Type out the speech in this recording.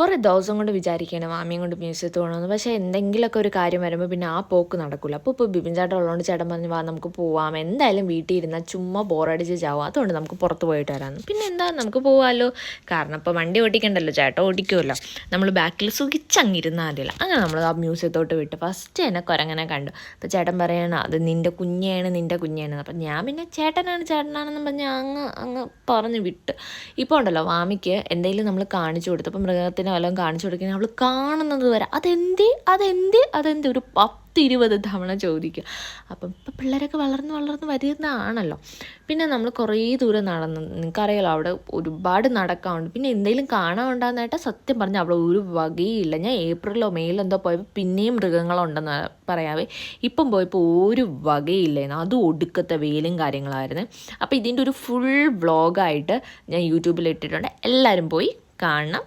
കുറേ ദിവസം കൊണ്ട് വിചാരിക്കുകയാണ് മാമിയും കൊണ്ട് മ്യൂസിയത്തിൽ പോകണമെന്ന്. പക്ഷേ എന്തെങ്കിലുമൊക്കെ ഒരു കാര്യം വരുമ്പോൾ പിന്നെ ആ പോക്ക് നടക്കില്ല. അപ്പോൾ ബിബിൻ ചേട്ടൻ ഉള്ളതുകൊണ്ട് ചേട്ടൻ പറഞ്ഞു വാ നമുക്ക് പോവാം, എന്തായാലും വീട്ടിൽ ഇരുന്നാൽ ചുമ്മാ ബോറടിച്ച് ചാവും, അതുകൊണ്ട് നമുക്ക് പുറത്ത് പോയിട്ട് വരാമെന്ന്. പിന്നെ എന്താ നമുക്ക് പോവാമല്ലോ, കാരണം ഇപ്പോൾ വണ്ടി ഓടിക്കണ്ടല്ലോ, ചേട്ടൻ ഓടിക്കുമല്ലോ, നമ്മൾ ബാക്കിൽ സുഖിച്ചങ്ങിരുന്നാൽ മതിയല്ലോ. അങ്ങനെ നമ്മൾ ആ മ്യൂസിയത്തോട്ട് വിട്ട് ഫസ്റ്റ് തന്നെ കുരങ്ങനെ കണ്ടു. അപ്പോൾ ചേട്ടൻ പറയണം അത് നിൻ്റെ കുഞ്ഞാണ്. അപ്പം ഞാൻ പിന്നെ ചേട്ടനാണെന്ന് പറഞ്ഞ് അങ്ങ് പറഞ്ഞ് വിട്ട്. ഇപ്പോൾ ഉണ്ടല്ലോ മാമിക്ക് എന്തെങ്കിലും നമ്മൾ കാണിച്ചു കൊടുത്തപ്പോൾ മൃഗത്തിന് വല്ലതും കാണിച്ചു കൊടുക്കുന്നത് അവൾ കാണുന്നത് വരെ അതെന്തേ ഒരു 10-20 തവണ ചോദിക്കും. അപ്പം ഇപ്പം പിള്ളേരൊക്കെ വളർന്ന് വരുന്നതാണല്ലോ. പിന്നെ നമ്മൾ കുറേ ദൂരം നടന്ന്, നിങ്ങൾക്കറിയാലോ അവിടെ ഒരുപാട് നടക്കാറുണ്ട്. പിന്നെ എന്തെങ്കിലും കാണാനുണ്ടാകുന്നതായിട്ട് സത്യം പറഞ്ഞാൽ അവിടെ ഒരു വകയില്ല. ഞാൻ ഏപ്രിലോ മെയിലോ എന്തോ പോയപ്പോൾ പിന്നെയും മൃഗങ്ങളുണ്ടെന്ന് പറയാവേ, ഇപ്പം പോയപ്പോൾ ഒരു വകയില്ലായിരുന്നു. അതും ഒടുക്കത്തെ വെയിലും കാര്യങ്ങളായിരുന്നു. അപ്പോൾ ഇതിൻ്റെ ഒരു ഫുൾ വ്ളോഗായിട്ട് ഞാൻ യൂട്യൂബിൽ ഇട്ടിട്ടുണ്ട്, എല്ലാവരും പോയി കാണണം.